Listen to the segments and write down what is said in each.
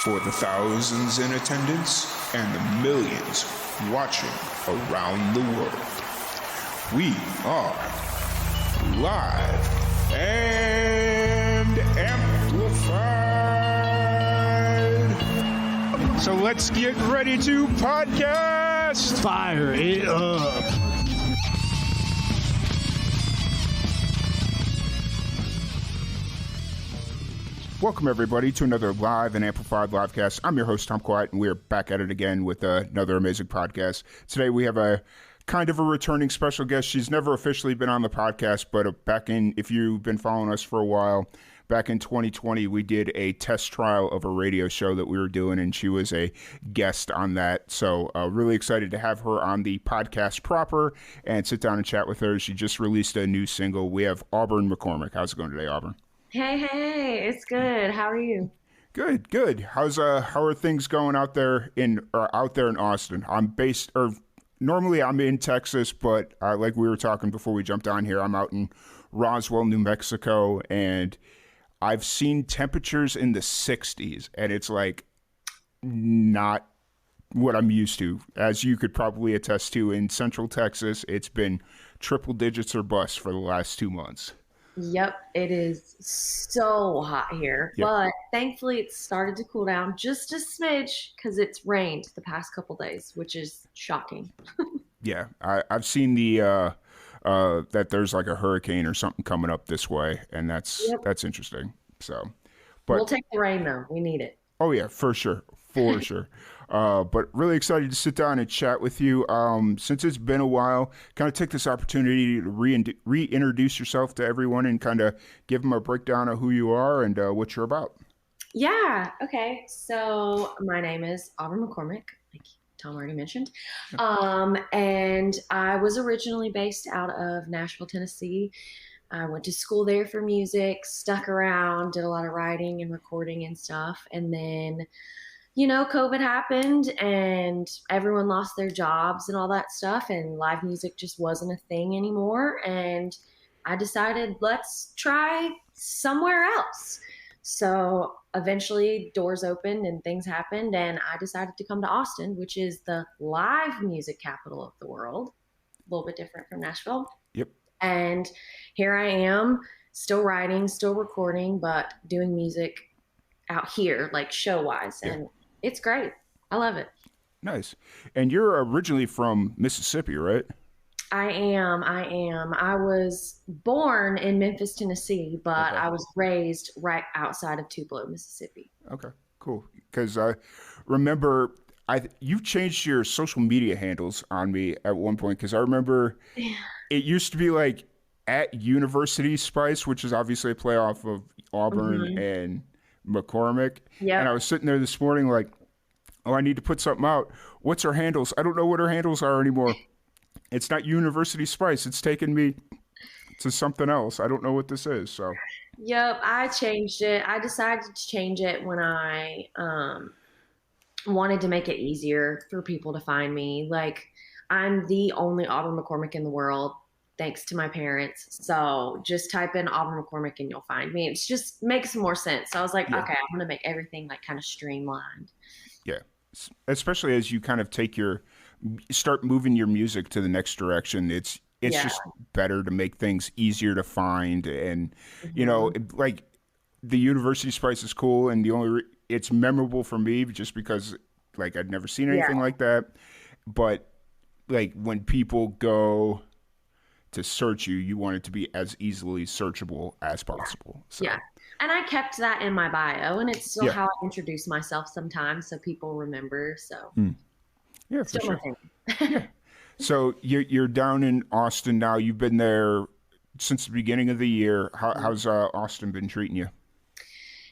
For the thousands in attendance and the millions watching around the world, we are live and amplified. So let's get ready to podcast. Fire it up. Welcome, everybody, to another live and amplified livecast. I'm your host, Tom Quiet, and we're back at it again with another amazing podcast. Today, we have a kind of a returning special guest. She's never officially been on the podcast, but if you've been following us for a while, back in 2020, we did a test trial of a radio show that we were doing, and she was a guest on that. So really excited to have her on the podcast proper and sit down and chat with her. She just released a new single. We have Auburn McCormick. How's it going today, Auburn? Hey, it's good. How are you? Good. How are things going out there in Austin? Normally I'm in Texas, but like we were talking before we jumped on here, I'm out in Roswell, New Mexico, and I've seen temperatures in the 60s, and it's like not what I'm used to. As you could probably attest to, in Central Texas, it's been triple digits or bust for the last 2 months. Yep, it is so hot here, but thankfully it started to cool down just a smidge because it's rained the past couple days, which is shocking. Yeah, I've seen that there's like a hurricane or something coming up this way, and that's interesting. So, but we'll take the rain though. We need it. Oh yeah, for sure. But really excited to sit down and chat with you. Since it's been a while, kind of take this opportunity to reintroduce yourself to everyone and kind of give them a breakdown of who you are and what you're about. Yeah. Okay. So my name is Auburn McCormick, like Tom already mentioned. And I was originally based out of Nashville, Tennessee. I went to school there for music, stuck around, did a lot of writing and recording and stuff. And then COVID happened and everyone lost their jobs and all that stuff, and live music just wasn't a thing anymore. And I decided, let's try somewhere else. So eventually doors opened and things happened, and I decided to come to Austin, which is the live music capital of the world. A little bit different from Nashville. Yep. And here I am, still writing, still recording, but doing music out here, like show-wise. Yeah. And it's great. I love it. Nice. And you're originally from Mississippi, right? I am. I was born in Memphis, Tennessee, but I was raised right outside of Tupelo, Mississippi. Okay, cool. Because I remember you changed your social media handles on me at one point, because I remember it used to be like at University Spice, which is obviously a play off of Auburn and McCormick. Yeah. And I was sitting there this morning like, oh, I need to put something out. What's our handles? I don't know what our handles are anymore. It's not University Spice. It's taken me to something else. I don't know what this is. So. Yep, I changed it. I decided to change it when I wanted to make it easier for people to find me. Like, I'm the only Auburn McCormick in the world, thanks to my parents. So just type in Auburn McCormick and you'll find me. It just makes more sense. So I was like, okay, I'm going to make everything like kind of streamlined. Yeah. Especially as you kind of start moving your music to the next direction. It's just better to make things easier to find. And, like the University Spice is cool. And it's memorable for me just because like I'd never seen anything like that. But like when people go to search you want it to be as easily searchable as possible. So. Yeah. And I kept that in my bio, and it's still how I introduce myself sometimes so people remember. So yeah, for sure. Yeah. So you're down in Austin now. You've been there since the beginning of the year. How's Austin been treating you?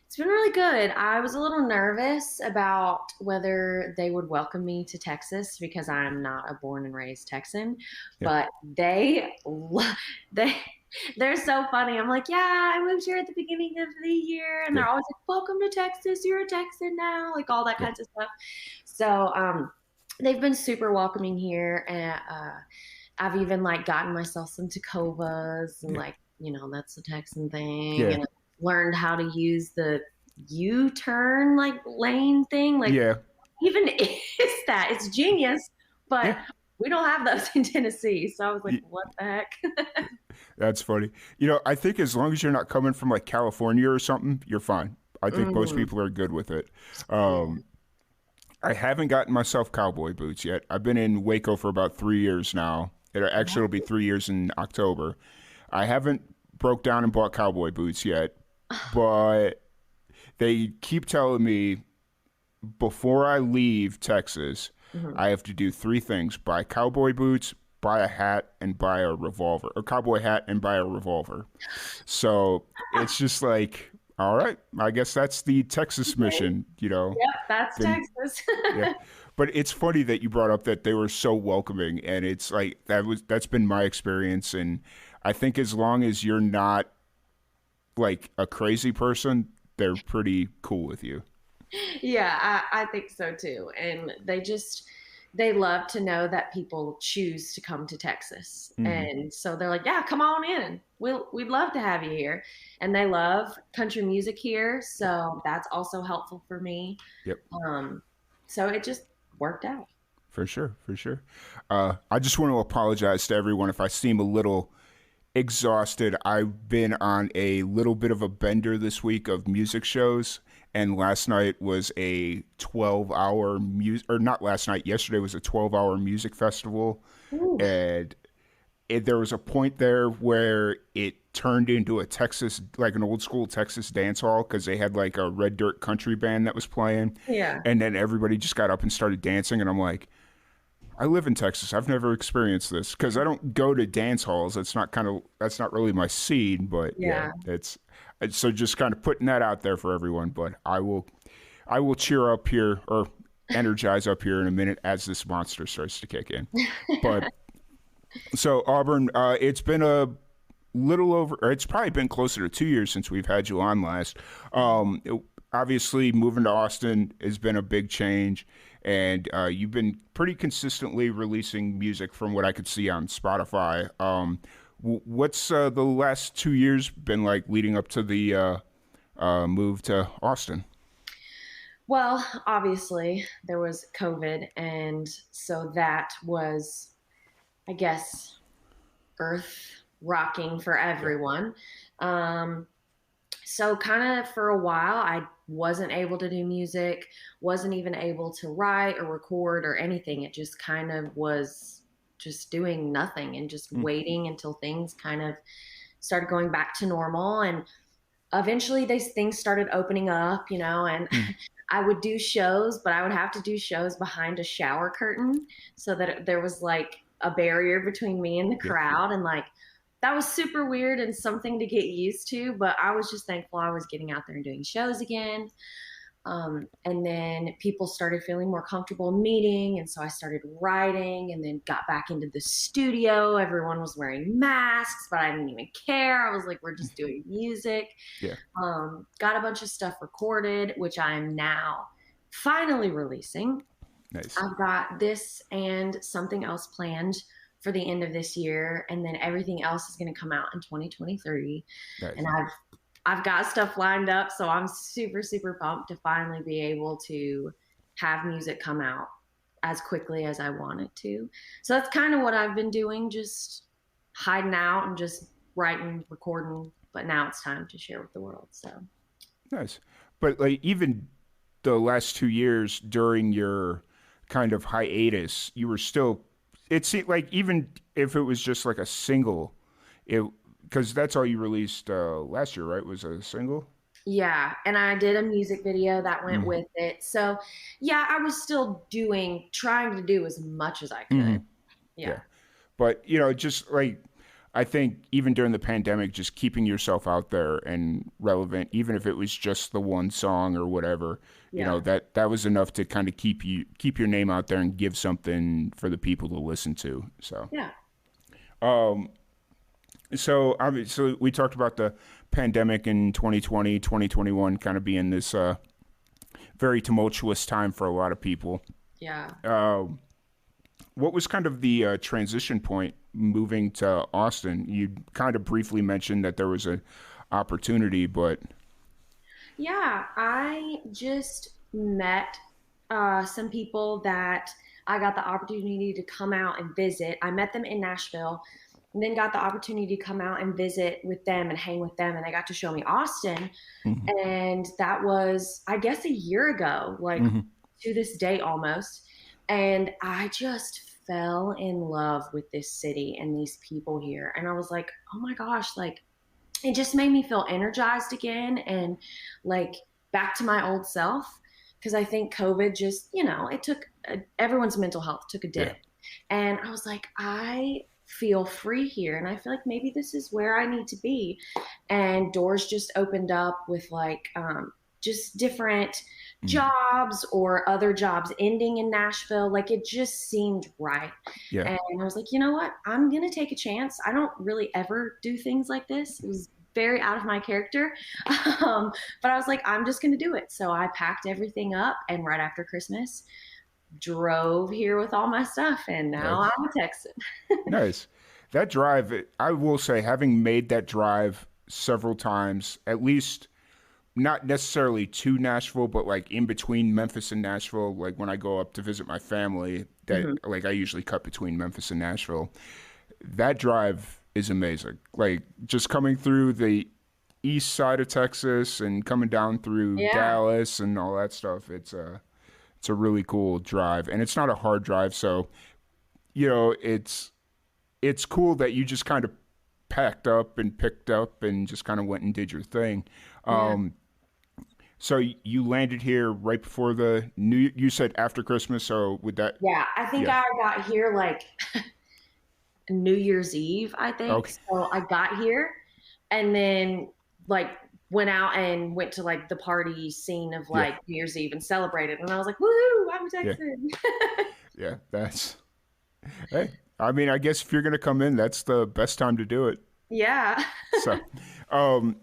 It's been really good. I was a little nervous about whether they would welcome me to Texas because I'm not a born and raised Texan, but they're so funny. I'm like, I moved here at the beginning of the year, and they're always like, welcome to Texas. You're a Texan now, like all that kinds of stuff. So they've been super welcoming here, and I've even like gotten myself some Tacovas and like, that's the Texan thing, and learned how to use the U-turn like lane thing. Like, Yeah. even is that? It's genius, but Yeah. we don't have those in Tennessee. So I was like, what the heck? That's funny. You know, I think as long as you're not coming from like California or something, you're fine. I think most Mm, people are good with it. yeah. Um, I haven't gotten myself cowboy boots yet. I've been in Waco for about 3 years now. It'll be 3 years in October. I haven't broke down and bought cowboy boots yet, but they keep telling me before I leave Texas, Mhm. I have to do three things: buy cowboy boots, buy a hat, and buy a revolver. A cowboy hat and buy a revolver. So it's just like, all right, I guess that's the Texas Okay. mission, you know. Yep, that's Been Texas. Yeah. But it's funny that you brought up that they were so welcoming, and it's like that's been my experience. And I think as long as you're not like a crazy person, they're pretty cool with you. Yeah, I think so too. And they love to know that people choose to come to Texas. Hmm. And so they're like, yeah, come on in. We'd love to have you here. And they love country music here. So that's also helpful for me. Yep, Um, so it just worked out. for sure, for sure. I just want to apologize to everyone if I seem a little exhausted. I've been on a little bit of a bender this week of music shows, and last night was a 12-hour music, or not last night, yesterday was a 12-hour music festival, Ooh, and there was a point there where it turned into a Texas, like an old school Texas dance hall, because they had like a Red Dirt country band that was playing, yeah. and then everybody just got up and started dancing, and I'm like, I live in Texas. I've never experienced this because I don't go to dance halls. That's not really my scene. But yeah, Yeah. it's so just kind of putting that out there for everyone. But I will cheer up here or energize up here in a minute as this monster starts to kick in. But so Auburn, it's been a little over, or it's probably been closer to 2 years since we've had you on last. Obviously, moving to Austin has been a big change, and you've been pretty consistently releasing music from what I could see on Spotify. What's the last 2 years been like leading up to the move to Austin? Well, obviously, there was COVID. And so that was, I guess, earth rocking for Yeah. everyone. Um, so kind of for a while, I wasn't able to do music, wasn't even able to write or record or anything. It just kind of was just doing nothing and just Mm, waiting until things kind of started going back to normal. And eventually these things started opening up, and mm, I would do shows, but I would have to do shows behind a shower curtain so that there was like a barrier between me and the yeah. crowd. And like, that was super weird and something to get used to, but I was just thankful I was getting out there and doing shows again. And then people started feeling more comfortable meeting. And so I started writing and then got back into the studio. Everyone was wearing masks, but I didn't even care. I was like, we're just doing music. Yeah. Got a bunch of stuff recorded, which I am now finally releasing. Nice. I've got this and something else planned for the end of this year, and then everything else is going to come out in 2023. And Nice. I've got stuff lined up, so I'm super super pumped to finally be able to have music come out as quickly as I want it to. So that's kind of what I've been doing, just hiding out and just writing, recording, but now it's time to share with the world. So Nice. But like even the last 2 years during your kind of hiatus, you were still. It seemed like even if it was just like a single, it because that's all you released last year, right? Was a single. yeah, and I did a music video that went Mm-hmm. with it. So yeah, I was still trying to do as much as I Mm-hmm. could. Yeah. Yeah. But just like I think even during the pandemic, just keeping yourself out there and relevant, even if it was just the one song or whatever, Yeah. that was enough to kind of keep your name out there and give something for the people to listen to. So, Yeah. um, so obviously we talked about the pandemic in 2020, 2021 kind of being this very tumultuous time for a lot of people. Yeah. What was kind of the transition point moving to Austin? You kind of briefly mentioned that there was an opportunity, but Yeah, I just met some people that I got the opportunity to come out and visit. I met them in Nashville, and then got the opportunity to come out and visit with them and hang with them. And they got to show me Austin. Hmm. And that was, I guess, a year ago, like Hmm. to this day almost. And I just fell in love with this city and these people here. And I was like, oh my gosh, like it just made me feel energized again and like back to my old self. Because I think COVID just, it took everyone's mental health took a Yeah. dip. And I was like, I feel free here. And I feel like maybe this is where I need to be. And doors just opened up with like just different Hmm. jobs or other jobs ending in Nashville. Like it just seemed right. Yeah. And I was like, you know what? I'm going to take a chance. I don't really ever do things like this. It was very out of my character. Um, but I was like, I'm just going to do it. So I packed everything up. And right after Christmas, drove here with all my stuff. And now Nice. I'm a Texan. Nice. That drive, I will say, having made that drive several times, at least not necessarily to Nashville, but like in between Memphis and Nashville, like when I go up to visit my family, that Mhm. like I usually cut between Memphis and Nashville. That drive is amazing. Like just coming through the east side of Texas and coming down through Yeah. Dallas and all that stuff. It's a really cool drive, and it's not a hard drive, so it's cool that you just kind of packed up and picked up and just kind of went and did your thing. Yeah. Um, so you landed here right before the new. You said after Christmas, so with that, Yeah. I think yeah, I got here like New Year's Eve, I think. okay, So I got here and then like went out and went to like the party scene of yeah, like New Year's Eve and celebrated. And I was like, woohoo, I'm a yeah, Texan. yeah. That's hey. I mean, I guess if you're gonna come in, that's the best time to do it. Yeah. So, um,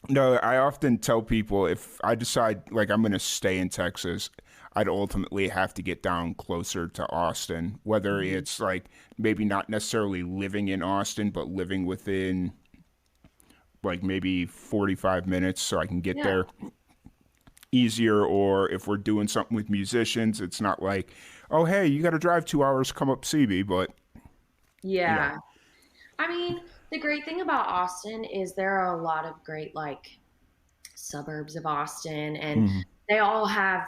no, I often tell people if I decide like I'm going to stay in Texas, I'd ultimately have to get down closer to Austin, whether Mhm. it's like maybe not necessarily living in Austin, but living within like maybe 45 minutes so I can get Yeah. there easier. Or if we're doing something with musicians, it's not like, oh, hey, you got to drive 2 hours to come up see me, but you know, Yeah. I mean, the great thing about Austin is there are a lot of great like suburbs of Austin and hmm they all have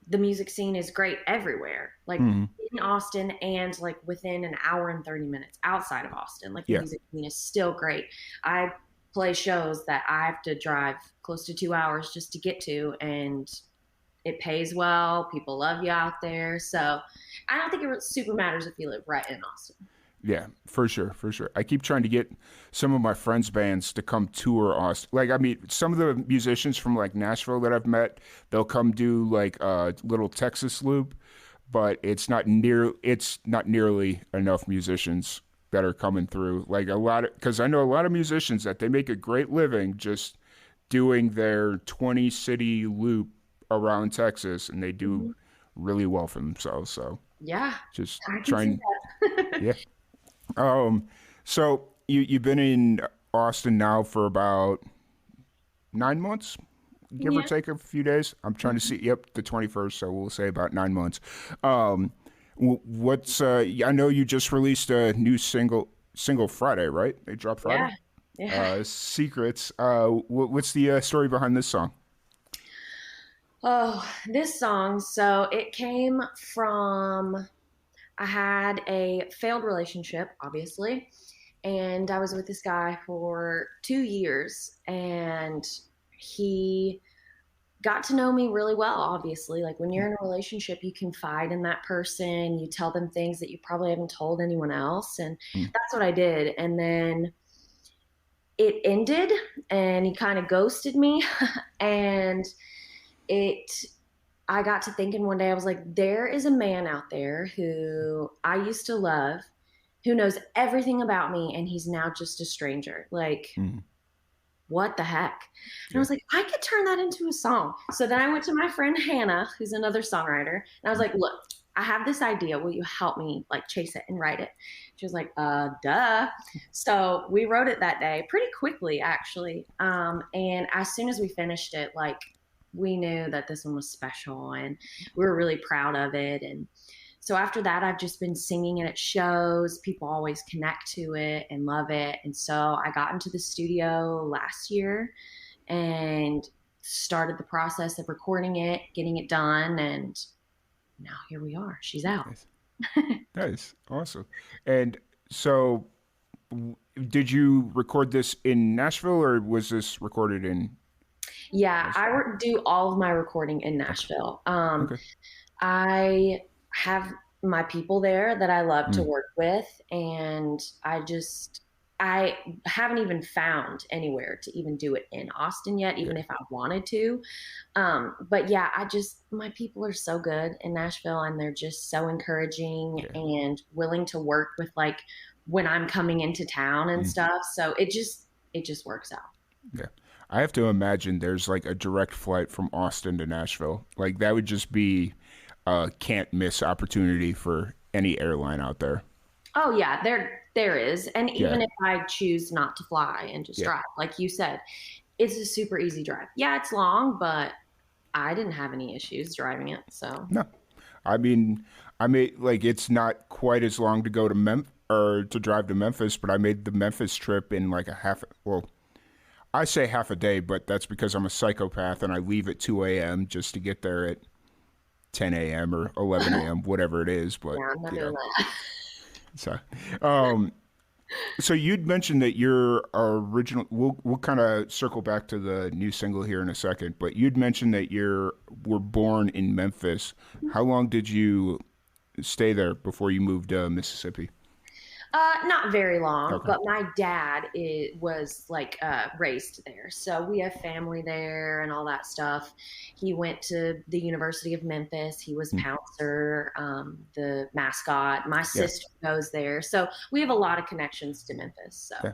the music scene is great everywhere. Like hmm in Austin and like within an hour and 30 minutes outside of Austin, like the yeah, music scene is still great. I play shows that I have to drive close to 2 hours just to get to and it pays well. People love you out there. So I don't think it super matters if you live right in Austin. yeah, for sure, for sure. I keep trying to get some of my friends' bands to come tour Austin. Like, I mean, some of the musicians from like Nashville that I've met, they'll come do like a little Texas loop, but it's not nearly enough musicians that are coming through. Like a lot of, because I know a lot of musicians that they make a great living just doing their 20 city loop around Texas, and they do Mhm. really well for themselves. So Yeah, just I can see trying, that. yeah. Um, so you've been in Austin now for about 9 months, give or Yeah. take a few days. I'm trying to see. Yep, the 21st. So we'll say about 9 months. Um, what's I know you just released a new single Friday, right? They dropped Friday. Yeah. Yeah. Secrets. What's the story behind this song? Oh, this song. So it came from, I had a failed relationship, obviously, and I was with this guy for 2 years, and he got to know me really well, obviously. Like when you're in a relationship, you confide in that person, you tell them things that you probably haven't told anyone else. And Mm, that's what I did. And then it ended, and he kind of ghosted me. And it I got to thinking one day, I was like, there is a man out there who I used to love, who knows everything about me, and he's now just a stranger. Like, mm, what the heck? And I yeah. was like, I could turn that into a song. So then I went to my friend Hannah, who's another songwriter, and I was like, look, I have this idea. Will you help me like chase it and write it? She was like, duh. So we wrote it that day pretty quickly, actually. And as soon as we finished it, like we knew that this one was special and we were really proud of it. And so after that, I've just been singing it at shows. People always connect to it and love it. And so I got into the studio last year and started the process of recording it, getting it done, and now here we are. She's out. Nice. Nice. Awesome. And so did you record this in Nashville or was this recorded in Yeah, I Nashville? do all of my recording in Nashville. Okay. I have my people there that I love to Mm, work with, and I haven't even found anywhere to even do it in Austin yet, yeah. even if I wanted to. But yeah, my people are so good in Nashville, and they're just so encouraging Yeah. and willing to work with like when I'm coming into town and Mm, stuff. So it just works out. yeah. I have to imagine there's like a direct flight from Austin to Nashville. Like that would just be a can't miss opportunity for any airline out there. Oh yeah, there is. And Yeah. even if I choose not to fly and just Yeah. drive, like you said, it's a super easy drive. Yeah, it's long, but I didn't have any issues driving it. So No. I mean, I made like it's not quite as long to go to or to drive to Memphis, but I made the Memphis trip in like a half. Well, I say half a day, but that's because I'm a psychopath and I leave at 2 a.m. just to get there at 10 a.m. or 11 a.m. whatever it is. But yeah, I'm not you doing know, that. so um, so you'd mentioned that your original. We'll kind of circle back to the new single here in a second, but you'd mentioned that you were born in Memphis. How long did you stay there before you moved to Mississippi? Not very long, Okay. but my dad was like raised there, so we have family there and all that stuff. He went to the University of Memphis. He was Hmm. Pouncer, the mascot. My Yeah. sister goes there, so we have a lot of connections to Memphis. So Yeah.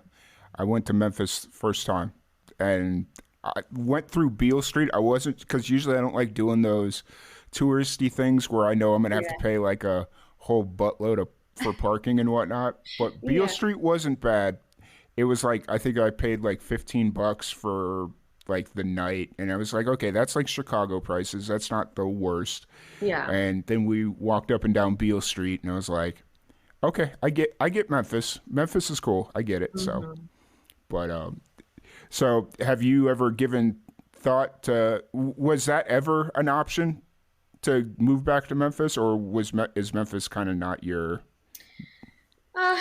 I went to Memphis first time and I went through Beale Street. I wasn't because usually I don't like doing those touristy things where I know I'm gonna have to yeah, pay like a whole buttload for parking and whatnot. But Beale yeah. Street wasn't bad. It was like I think I paid like $15 for like the night, and I was like, okay, that's like Chicago prices. That's not the worst. Yeah. And then we walked up and down Beale Street, and I was like, okay, I get Memphis. Memphis is cool. I get it. So, Hmm. but so have you ever given thought to was that ever an option to move back to Memphis, or is Memphis kind of not your? Uh,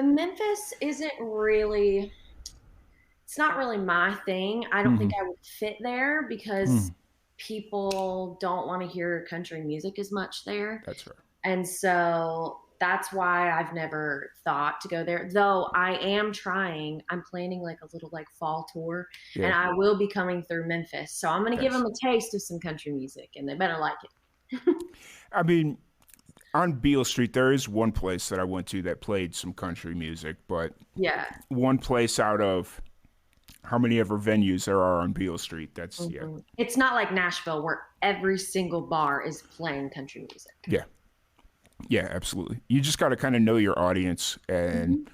Memphis isn't really, it's not really my thing. I don't think Hmm. I would fit there because Hmm. people don't want to hear country music as much there. That's fair. And so that's why I've never thought to go there. Though I am trying, I'm planning like a little like fall tour and Yeah. I will be coming through Memphis. So I'm going to give Nice. them a taste of some country music and they better like it. I mean, on Beale Street, there is one place that I went to that played some country music, but Yeah. one place out of how many ever venues there are on Beale Street. That's yeah, Hmm. It's not like Nashville where every single bar is playing country music. yeah, yeah, absolutely. You just got to kind of know your audience. And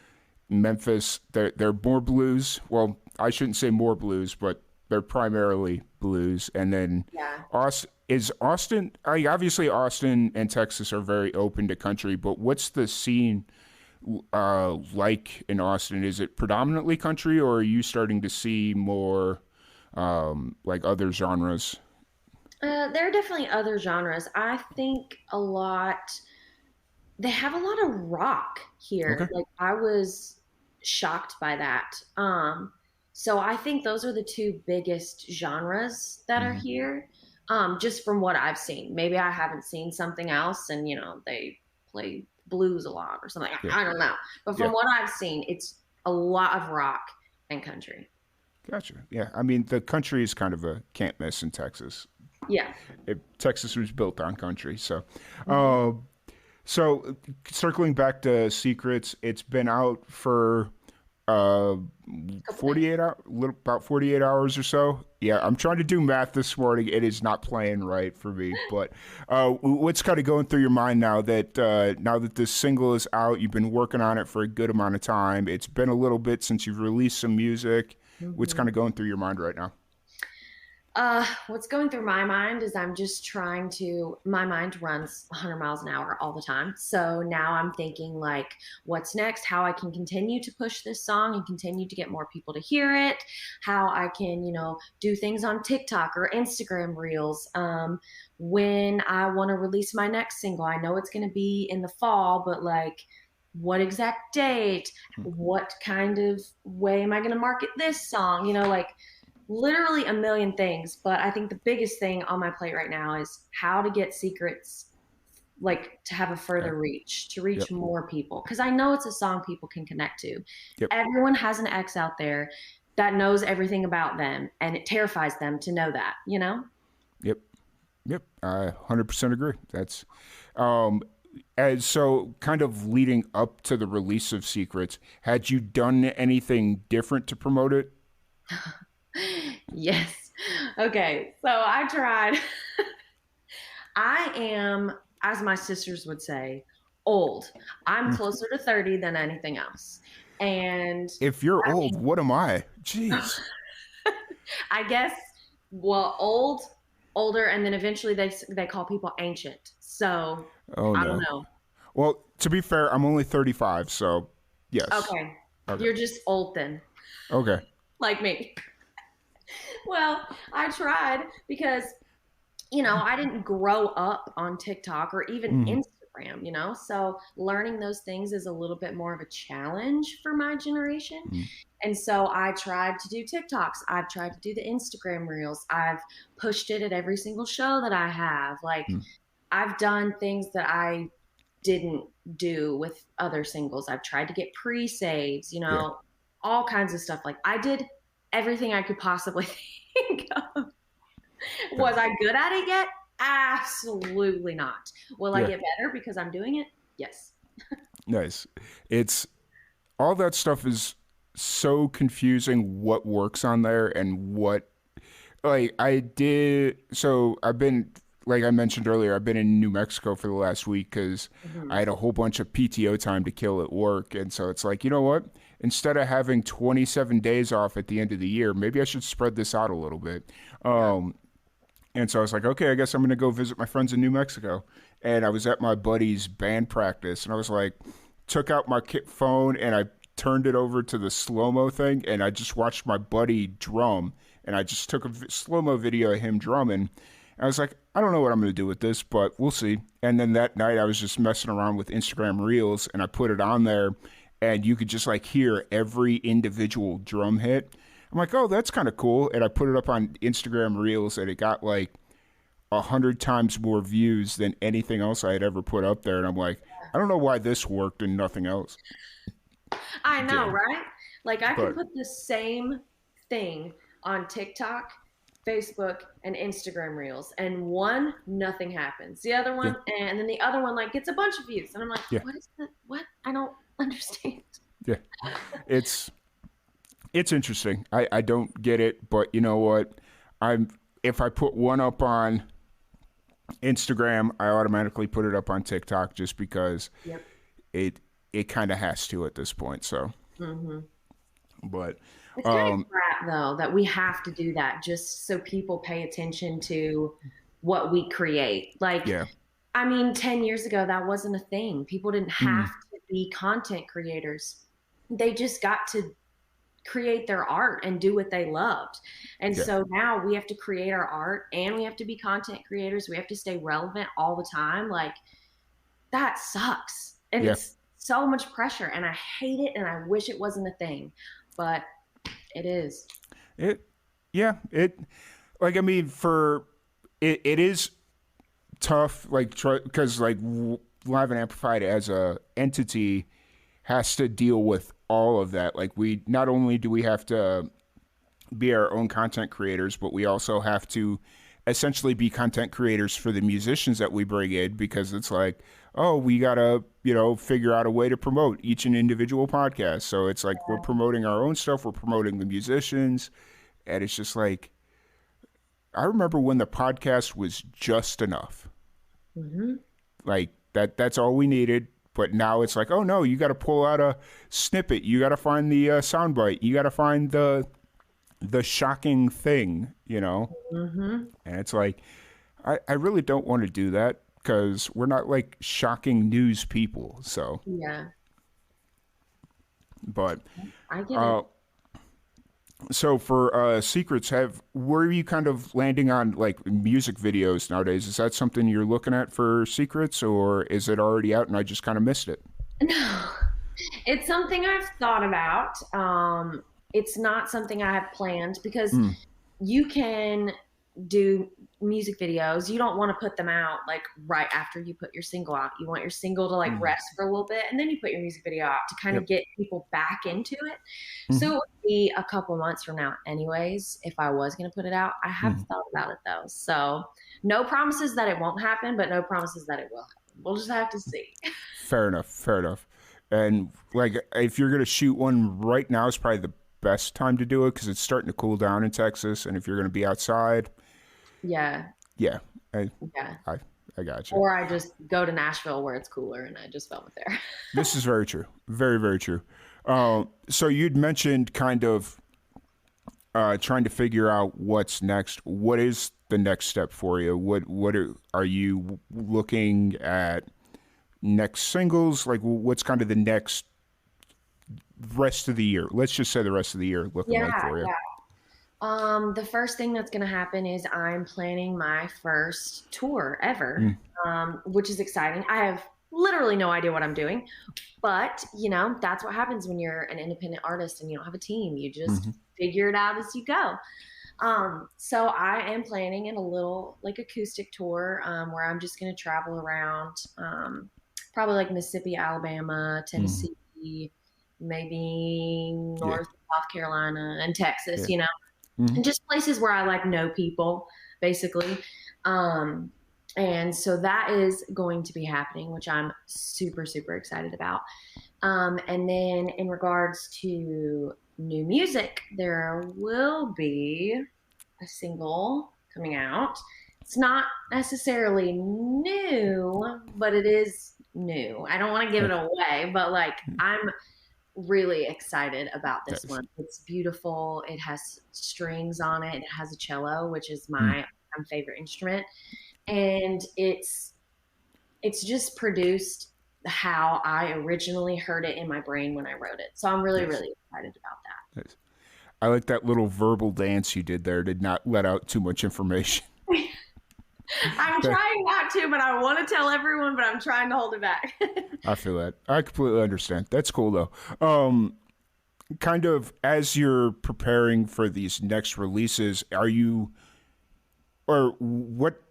Hmm. Memphis, they're more blues. Well, I shouldn't say more blues, but they're primarily blues. And then Yeah. Austin. Obviously Austin and Texas are very open to country, but what's the scene like in Austin? Is it predominantly country, or are you starting to see more like other genres? There are definitely other genres. I think they have a lot of rock Okay. here. Like I was shocked by that. So I think those are the two biggest genres that are Hmm. here. Just from what I've seen. Maybe I haven't seen something else and they play blues a lot or something. Yeah. I don't know. But Yeah. from what I've seen, it's a lot of rock and country. Gotcha. Yeah. I mean, the country is kind of a can't miss in Texas. Yeah. Texas was built on country. So, Mhm. so circling back to Secrets, it's been out for Uh, Couple days. 48 hours, about 48 hours or so. Yeah, I'm trying to do math this morning. It is not playing right for me. But what's kind of going through your mind now that this single is out? You've been working on it for a good amount of time. It's been a little bit since you've released some music. What's Mhm. kind of going through your mind right now? What's going through my mind is I'm just trying to, my mind runs 100 miles an hour all the time. So now I'm thinking, like, what's next? How I can continue to push this song and continue to get more people to hear it. How I can, do things on TikTok or Instagram Reels. When I want to release my next single, I know it's going to be in the fall, but like, what exact date? What kind of way am I going to market this song? Like, literally a million things. But I think the biggest thing on my plate right now is how to get secrets, like to have a Okay. further reach, to reach Yep. more people. Because I know it's a song people can connect to. Yep. Everyone has an ex out there that knows everything about them, and it terrifies them to know that. Yep. Yep. I 100% agree. That's um as so kind of leading up to the release of Secrets, had you done anything different to promote it? Yes. Okay. So I tried. I am, as my sisters would say, old. I'm closer to 30 than anything else. And If you're I old, what am I? Jeez. I guess, well, old, older, and then eventually they call people ancient. So Oh I don't no. know. Well, to be fair, I'm only 35, so yes. Okay, Okay. you're just old then, Okay. like me. Well, I tried because I didn't grow up on TikTok or even Mm, Instagram. So learning those things is a little bit more of a challenge for my generation. mm, And so I tried to do TikToks. I've tried to do the Instagram reels. I've pushed it at every single show that I have. Like, mm. I've done things that I didn't do with other singles. I've tried to get pre-saves, Yeah. all kinds of stuff. Like, I did everything I could possibly think of. Was Nice. I good at it yet? Absolutely not. Will I Yeah. get better because I'm doing it? Yes. Nice. It's all that stuff is so confusing what works on there and what like I did so I've been like I mentioned earlier, I've been in New Mexico for the last week because I Hmm. had a whole bunch of PTO time to kill at work. And so it's like, you know what? Instead of having 27 days off at the end of the year, maybe I should spread this out a little bit. Yeah. And so I was like, okay, I guess I'm going to go visit my friends in New Mexico. And I was at my buddy's band practice and I was like, took out my phone and I turned it over to the slow mo thing and I just watched my buddy drum and I just took a slow mo video of him drumming. I was like, I don't know what I'm going to do with this, but we'll see. And then that night I was just messing around with Instagram Reels and I put it on there and you could just like hear every individual drum hit. I'm like, oh, that's kind of cool. And I put it up on Instagram Reels and it got like 100 times more views than anything else I had ever put up there. And I'm like, I don't know why this worked and nothing else I know, did. right? Like, I can But put the same thing on TikTok, Facebook, and Instagram Reels, and one, nothing happens. The other yeah, one, and then the other one, like, gets a bunch of views. And I'm like, yeah, what is that? What? I don't understand. yeah. It's it's interesting. I don't get it, but you know what? I'm if I put one up on Instagram, I automatically put it up on TikTok just because Yep. it it kind of has to at this point. So, Hmm. but It's kind of um, crap, though, that we have to do that just so people pay attention to what we create. Like, yeah, I mean, 10 years ago, that wasn't a thing. People didn't have mm, to be content creators. They just got to create their art and do what they loved. And yeah, so now we have to create our art and we have to be content creators. We have to stay relevant all the time. Like, that sucks. And yeah. it's so much pressure. And I hate it. And I wish it wasn't a thing, but it is. It yeah it like I mean for it is tough like because like live and amplified as a entity has to deal with all of that. Like we not only do we have to be our own content creators, but we also have to essentially be content creators for the musicians that we bring in, because it's like, oh, we gotta, figure out a way to promote each and individual podcast. So it's like we're promoting our own stuff, we're promoting the musicians, and it's just like, I remember when the podcast was just enough. Mm-hmm. Like that's all we needed. But now it's like, oh no, you got to pull out a snippet, you got to find the soundbite, you got to find the shocking thing, Mm-hmm. And it's like, I really don't want to do that, because we're not like shocking news people. So Yeah, but I get it. so for secrets, were you kind of landing on like music videos nowadays? Is that something you're looking at for secrets, or is it already out and I just kind of missed it? No, it's something I've thought about. It's not something I have planned, because Mm, you can do music videos. You don't want to put them out like right after you put your single out. You want your single to like mm, rest for a little bit, and then you put your music video out to kind of yep. get people back into it. So Mm, it would be a couple months from now, anyways, if I was going to put it out. I have mm. thought about it though. So no promises that it won't happen, but no promises that it will happen. We'll just have to see. Fair enough. Fair enough. And like, if you're gonna shoot one right now, is probably the best time to do it, because it's starting to cool down in Texas. And if you're gonna be outside, Yeah. yeah, I Yeah. I, I got you. Or I just go to Nashville where it's cooler and I just film it there. This is very true. Very, very true. So you'd mentioned kind of trying to figure out what's next. What is the next step for you? Are you looking at next singles? Like, what's kind of the next rest of the year? Let's just say the rest of the year looking like Yeah, for you. yeah. The first thing that's going to happen is I'm planning my first tour ever, Mm, which is exciting. I have literally no idea what I'm doing, but that's what happens when you're an independent artist and you don't have a team. You just mm-hmm, figure it out as you go. So I am planning in a little like acoustic tour, where I'm just going to travel around, probably like Mississippi, Alabama, mm, Tennessee, maybe yeah, North South Carolina and Texas, yeah. Mm-hmm. and just places where I like know people, basically. Um, and so that is going to be happening, which I'm super, super excited about. And then in regards to new music, there will be a single coming out. It's not necessarily new, but it is new. I don't want to give it Okay. away, but like I'm really excited about this Nice. one. It's beautiful. It has strings on it. It has a cello, which is Mm, my favorite instrument, and it's just produced how I originally heard it in my brain when I wrote it. So I'm really, nice. really excited about Nice. I like that little verbal dance you did there. Did not let out too much information. that. I'm That trying not to, but I want to tell everyone, but I'm trying to hold it back. I feel that. I completely understand. That's cool though. Kind of as you're preparing for these next releases, are you, or what,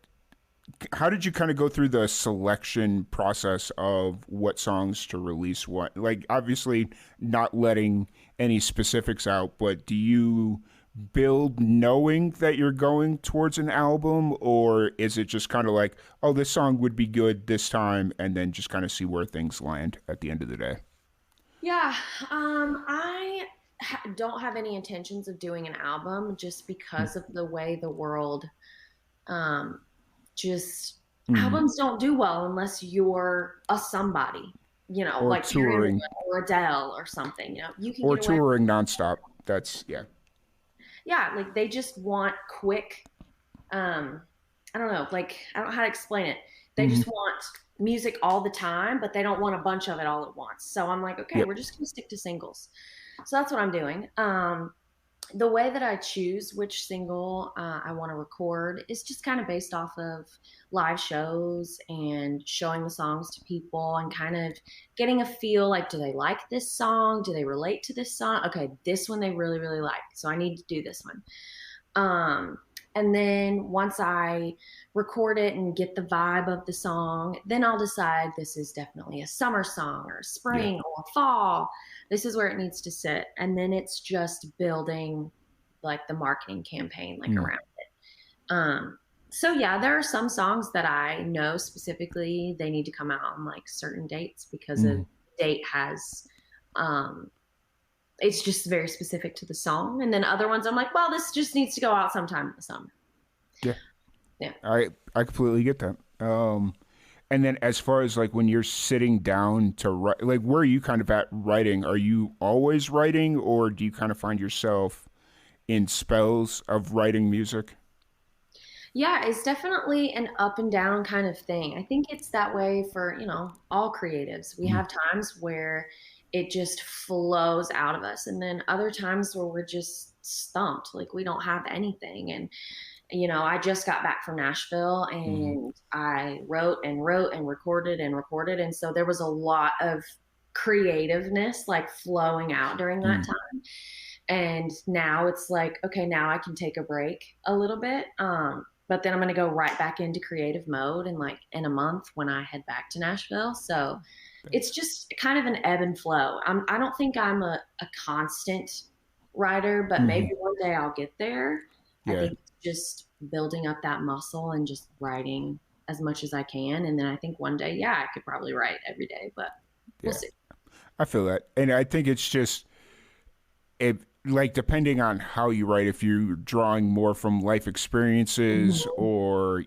how did you kind of go through the selection process of what songs to release? What, like, obviously not letting any specifics out, but do you build knowing that you're going towards an album, or is it just kind of like, oh, this song would be good this time, and then just kind of see where things land at the end of the day? Yeah, I don't have any intentions of doing an album just because of the way the world, um, just Mm-hmm. albums don't do well unless you're a somebody, Or like Carrie Underwood touring, or Adele or something. You can or get away. touring nonstop. That's yeah. Yeah, like they just want quick. Um, I don't know, like I don't know how to explain it. They Mm-hmm. just want music all the time, but they don't want a bunch of it all at once. So I'm like, okay, Yep. we're just gonna stick to singles. So that's what I'm doing. The way that I choose which single I want to record is just kind of based off of live shows and showing the songs to people and kind of getting a feel like, do they like this song? Do they relate to this song? Okay, this one they really, really like. So I need to do this one. Um, and then once I record it and get the vibe of the song, then I'll decide this is definitely a summer song or a Yeah. spring or a fall. This is where it needs to sit. And then it's just building like the marketing campaign like Mm. around it. Um, So yeah, there are some songs that I know specifically they need to come out on like certain dates because a Mm. date has um it's just very specific to the song. And then other ones I'm like, well, this just needs to go out sometime in the summer. Yeah, Yeah. I completely get that. And then as far as like when you're sitting down to write, like where are you kind of at writing? Are you always writing, or do you kind of find yourself in spells of writing music? Yeah, it's definitely an up and down kind of thing. I think it's that way for, all creatives. We Mm. have times where it just flows out of us, and then other times where we're just stumped, like we don't have anything. And, I just got back from Nashville Mm. and I wrote and wrote and recorded and recorded. And so there was a lot of creativeness like flowing out during that Mm. time. And now it's like, okay, now I can take a break a little bit. But then I'm going to go right back into creative mode in like in a month when I head back to Nashville. So it's just kind of an ebb and flow. I don't think I'm a constant writer, but maybe Mm. one day I'll get there. I Yeah, think it's just building up that muscle and just writing as much as I can. And then I think one day, yeah, I could probably write every day, but we'll yeah, see. I feel that, and I think it's just it like depending on how you write, if you're drawing more from life experiences, Mhm. or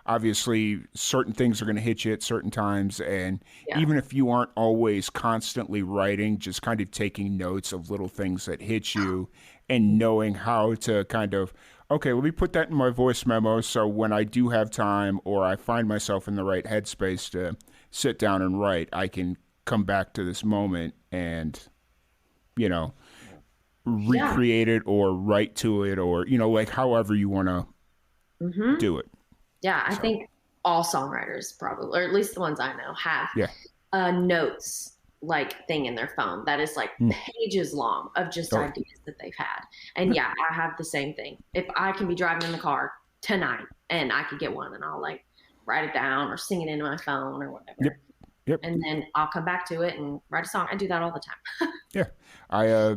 obviously certain things are going to hit you at certain times, and Yeah. even if you aren't always constantly writing, just kind of taking notes of little things that hit you and knowing how to kind of, okay, let me put that in my voice memo, so when I do have time or I find myself in the right headspace to sit down and write, I can come back to this moment and you know Yeah. recreate it or write to it, or like however you want to Hmm. do it. Yeah, I So think all songwriters probably, or at least the ones I know, have yeah. a notes like thing in their phone that is like Mm. pages long of just Oh ideas that they've had. And yeah, I have the same thing. If I can be driving in the car tonight and I could get one and I'll like write it down or sing it into my phone or yep, whatever. yep, And then I'll come back to it and write a song. I do that all the time. yeah. I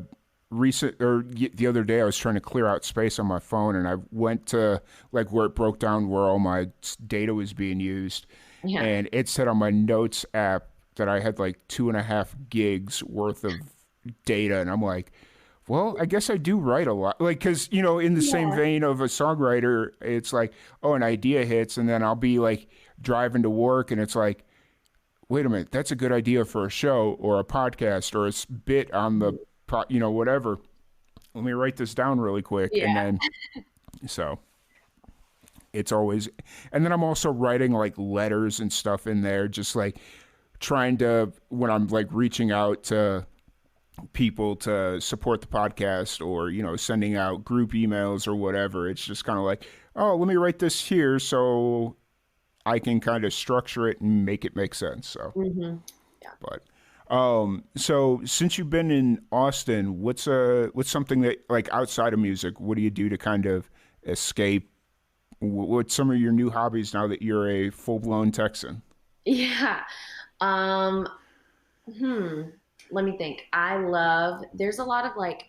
the other day I was trying to clear out space on my phone, and I went to like where it broke down where all my data was being used, Yeah. and it said on my notes app that I had like 2.5 gigs worth of data, and I'm like, well, I guess I do write a lot. Like, because, in the same Yeah. vein of a songwriter, it's like, oh, an idea hits, and then I'll be like driving to work, and it's like, wait a minute, that's a good idea for a show or a podcast or a bit on the, whatever. Let me write this down really quick. Yeah. And then, so it's always, and then I'm also writing like letters and stuff in there, just like trying to, when I'm like reaching out to people to support the podcast, or sending out group emails or whatever, it's just kind of like, oh, let me write this here so I can kind of structure it and make it make sense. So Hmm. Yeah. but so since you've been in Austin, what's something that, like, outside of music, what do you do to kind of escape? What's some of your new hobbies now that you're a full-blown Texan? Yeah. Um, hmm. Let me think. There's a lot of like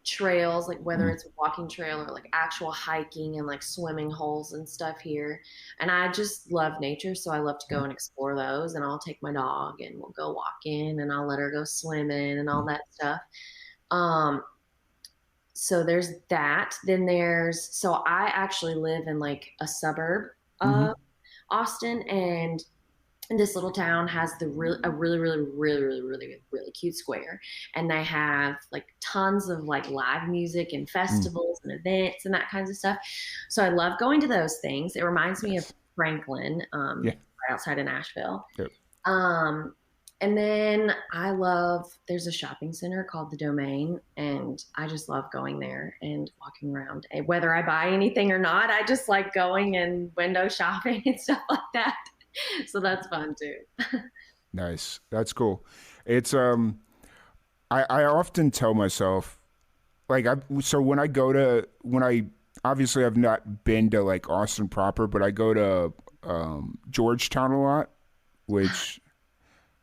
trails, like whether Mm. it's a walking trail or like actual hiking and like swimming holes and stuff here. And I just love nature. So I love to go Mm. and explore those. And I'll take my dog and we'll go walking and I'll let her go swimming and all Mm. that stuff. Um, so there's that. So I actually live in like a suburb Mm-hmm. of Austin, and this little town has a really cute square, and they have like tons of like live music and Mm. festivals and events and that kinds of stuff. So I love going to those things. It reminds me of Nice. Franklin, Yeah. right outside of Nashville. Yep. um and then there's a shopping center called the Domain, and I just love going there and walking around. And whether I buy anything or not, I just like going and window shopping and stuff like that. So that's fun too. Nice. That's cool. It's I often tell myself, like, so when I go to when I obviously I've not been to like Austin proper, but I go to Georgetown a lot, which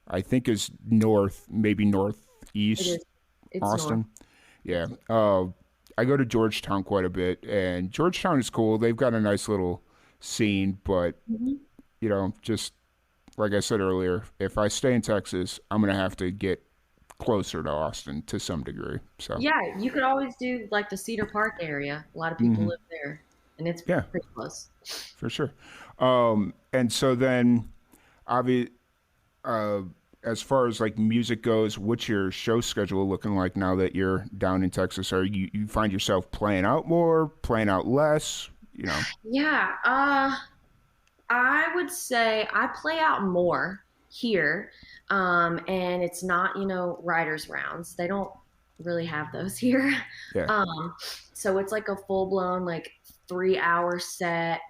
I think is north, maybe It northeast is. It's north. Austin. Yeah. I go to Georgetown quite a bit, and Georgetown is cool. They've got a nice little scene, but Mhm. just like I said earlier, if I stay in Texas, I'm gonna have to get closer to Austin to some degree. So, Yeah, you could always do like the Cedar Park area. A lot of people hmm live there, and it's yeah, pretty close. for sure. And so then, obvi- uh, as far as like music goes, what's your show schedule looking like now that you're down in Texas? Are you find yourself playing out more, playing out less? Yeah, I would say I play out more here, and it's not, writers' rounds. They don't really have those here. Yeah. Um, so it's like a full blown like 3 hour set,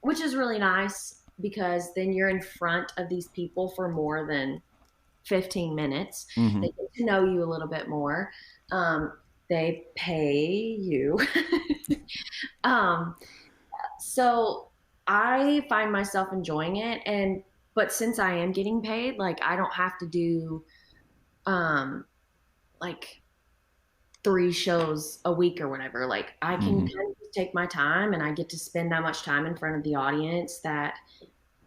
which is really nice because then you're in front of these people for more than 15 minutes. hmm They get to know you a little bit more. Um, they pay you. um, so I find myself enjoying it, and but since I am getting paid, like I don't have to do um like 3 shows a week or whatever. Like I can hmm kind of just take my time, and I get to spend that much time in front of the audience that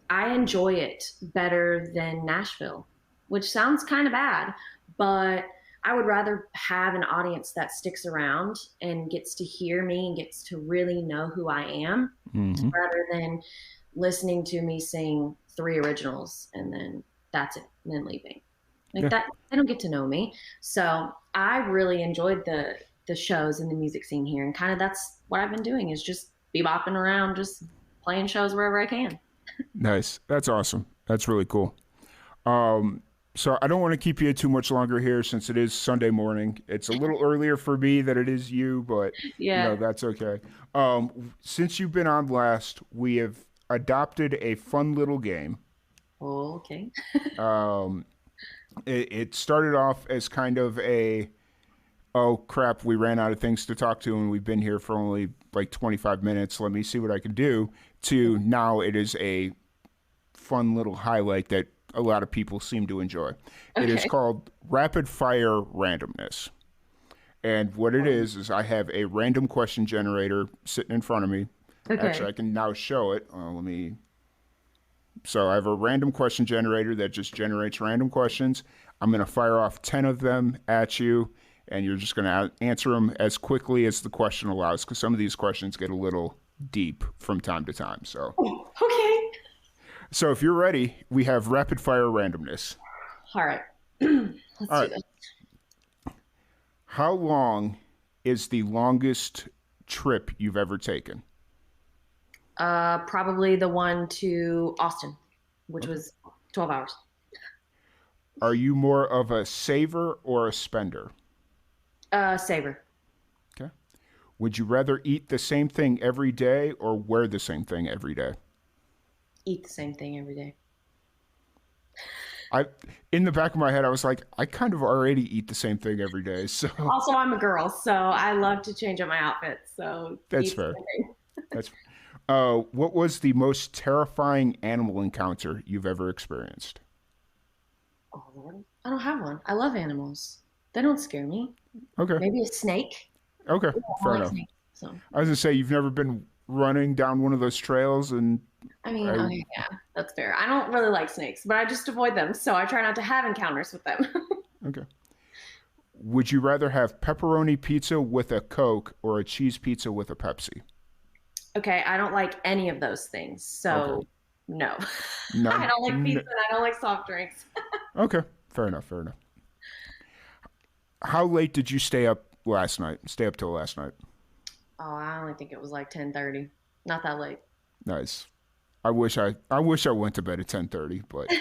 I enjoy it better than Nashville, which sounds kind of bad, but I would rather have an audience that sticks around and gets to hear me and gets to really know who I am hmm rather than listening to me sing 3 originals and then that's it, and then leaving. Like Yeah. that, they don't get to know me. So I really enjoyed the shows and the music scene here, and kind of that's what I've been doing is just bebopping around, just playing shows wherever I can. Nice. That's awesome. That's really cool. Um, so I don't want to keep you too much longer here since it is Sunday morning. It's a little earlier for me than it is you, but Yeah. that's okay. Since you've been on last, we have adopted a fun little game. Okay. Um, it started off as kind of a, oh crap, we ran out of things to talk to and we've been here for only like 25 minutes. Let me see what I can do. To now it is a fun little highlight that a lot of people seem to enjoy. It is Okay. called rapid fire randomness. And what it is I have a random question generator sitting in front of me. Actually, Okay. I can now show it. Let me. So I have a random question generator that just generates random questions. I'm going to fire off 10 of them at you, and you're just going to answer them as quickly as the question allows, because some of these questions get a little deep from time to time. So, Okay. so if you're ready, we have rapid fire randomness. All right. Let's All do right. this. How long is the longest trip you've ever taken? Probably the one to Austin, which Okay. was 12 hours. Are you more of a saver or a spender? Saver. Okay. Would you rather eat the same thing every day or wear the same thing every day? Eat the same thing every day. I, in the back of my head, I was like, I kind of already eat the same thing every day, so Also, I'm a girl, so I love to change up my outfits. So that's eat the fair. same thing. That's. What was the most terrifying animal encounter you've ever experienced? Oh Lord, I don't have one. I love animals. They don't scare me. Okay. Maybe a snake. Okay. I Fair like enough. snakes. So I was gonna say you've never been running down one of those trails, and I mean, I okay, yeah, that's fair. I don't really like snakes, but I just avoid them. So I try not to have encounters with them. okay. Would you rather have pepperoni pizza with a Coke or a cheese pizza with a Pepsi? Okay, I don't like any of those things. Okay. So no. I None. don't like pizza and I don't like soft drinks. Okay. Fair enough. Fair enough. How late did you stay up last night? Stay up till last night. Oh, I only think it was like 10:30. Not that late. Nice. I wish I went to bed at 10:30, but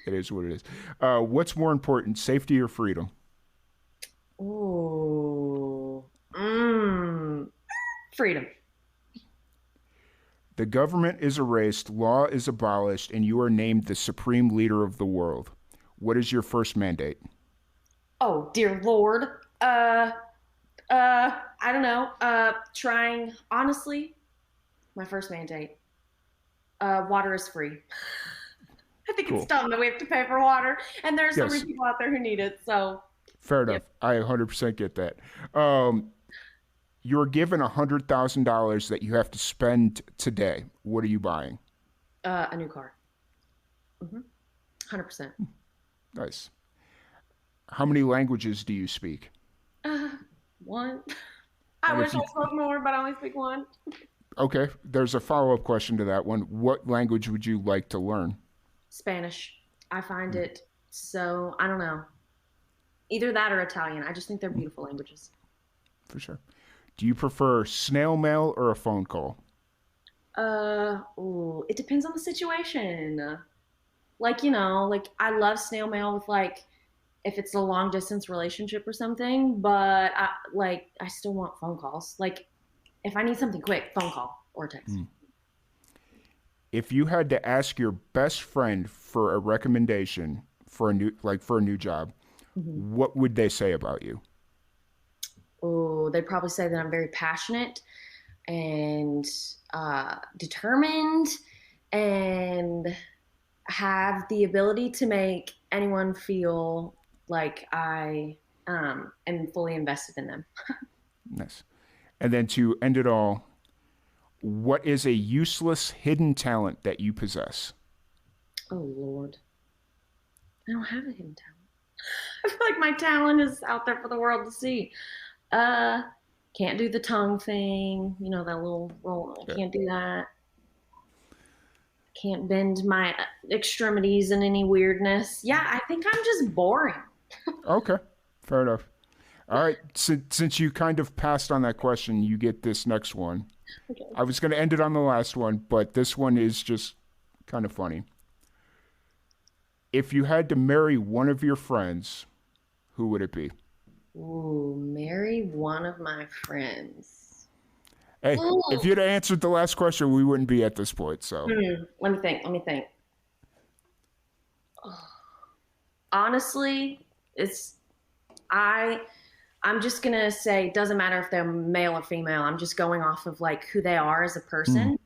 it is what it is. What's more important, safety or freedom? Ooh. Mmm. Freedom. The government is erased, law is abolished, and you are named the supreme leader of the world. What is your first mandate? Oh, dear Lord. I don't know. Trying, honestly, my first mandate. Water is free. I think it's Cool. dumb that we have to pay for water, and there's so many Yes, people out there who need it. So, fair yep. enough. I 100% get that. Um, you're given $100,000 that you have to spend today, what are you buying? A new car. 100%. Nice. How many languages do you speak? One. I And wish if you, I spoke more, but I only speak one. okay, there's a follow-up question to that one. What language would you like to learn? Spanish. I find it so, I don't know. Either that or Italian. I just think they're beautiful languages. For sure. Do you prefer snail mail or a phone call? Ooh, it depends on the situation. Like, like I love snail mail with like if it's a long distance relationship or something, but I still want phone calls. Like if I need something quick, phone call or text. If you had to ask your best friend for a recommendation for a new job, what would they say about you? Oh, they'd probably say that I'm very passionate and determined and have the ability to make anyone feel like I am fully invested in them. Nice. And then to end it all, what is a useless hidden talent that you possess? Oh, Lord. I don't have a hidden talent. I feel like my talent is out there for the world to see. Can't do the tongue thing, that little roll. I can't do that. Can't bend my extremities in any weirdness. Yeah, I think I'm just boring. Okay, fair enough. All right, since you kind of passed on that question, you get this next one. Okay. I was going to end it on the last one, but this one is just kind of funny. If you had to marry one of your friends, who would it be? Ooh, marry one of my friends. Hey, Ooh. if you'd answered the last question, we wouldn't be at this point. So Let me think. Honestly, I'm just gonna say it doesn't matter if they're male or female. I'm just going off of like who they are as a person.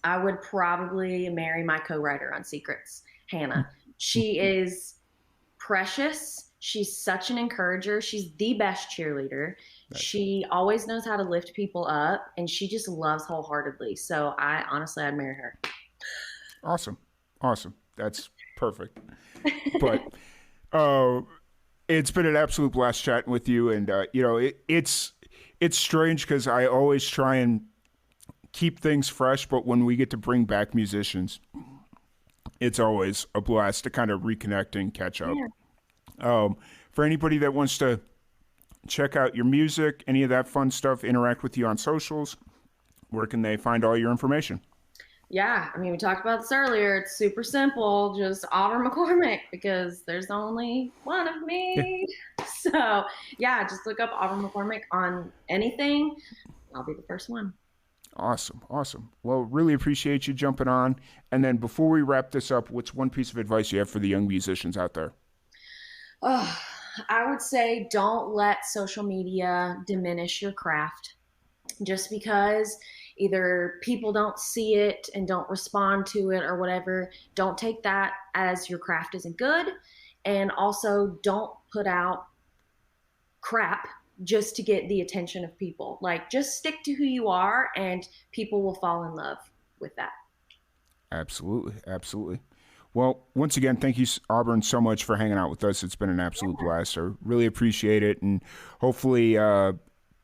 I would probably marry my co-writer on Secrets, Hannah. She is precious. She's such an encourager. She's the best cheerleader. Nice. She always knows how to lift people up, and she just loves wholeheartedly. So I'd marry her. Awesome. That's perfect. But it's been an absolute blast chatting with you, and it's strange because I always try and keep things fresh, but when we get to bring back musicians, it's always a blast to kind of reconnect and catch up. Yeah. For anybody that wants to check out your music, any of that fun stuff, interact with you on socials, where can they find all your information? Yeah, I mean, we talked about this earlier. It's super simple. Just Auburn McCormick, because there's only one of me. So, yeah, just look up Auburn McCormick on anything. I'll be the first one. Awesome. Well, really appreciate you jumping on. And then before we wrap this up, what's one piece of advice you have for the young musicians out there? I would say don't let social media diminish your craft. Just because either people don't see it and don't respond to it or whatever, don't take that as your craft isn't good. And also don't put out crap just to get the attention of people. Like, just stick to who you are and people will fall in love with that. Absolutely. Well, once again, thank you, Auburn, so much for hanging out with us. It's been an absolute blast. I really appreciate it. And hopefully,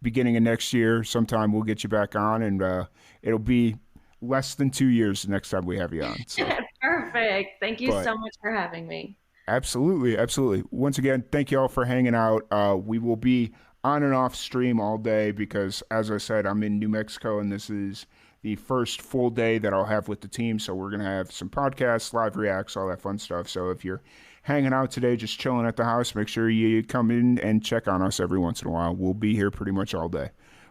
beginning of next year, sometime we'll get you back on, and it'll be less than 2 years the next time we have you on. So. Perfect. Thank you so much for having me. Absolutely. Once again, thank you all for hanging out. We will be on and off stream all day because, as I said, I'm in New Mexico, and this is the first full day that I'll have with the team. So we're going to have some podcasts, live reacts, all that fun stuff. So if you're hanging out today, just chilling at the house, make sure you come in and check on us every once in a while. We'll be here pretty much all day.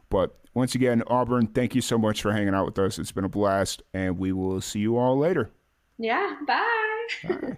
But once again, Auburn, thank you so much for hanging out with us. It's been a blast, and we will see you all later. Yeah, bye. Bye.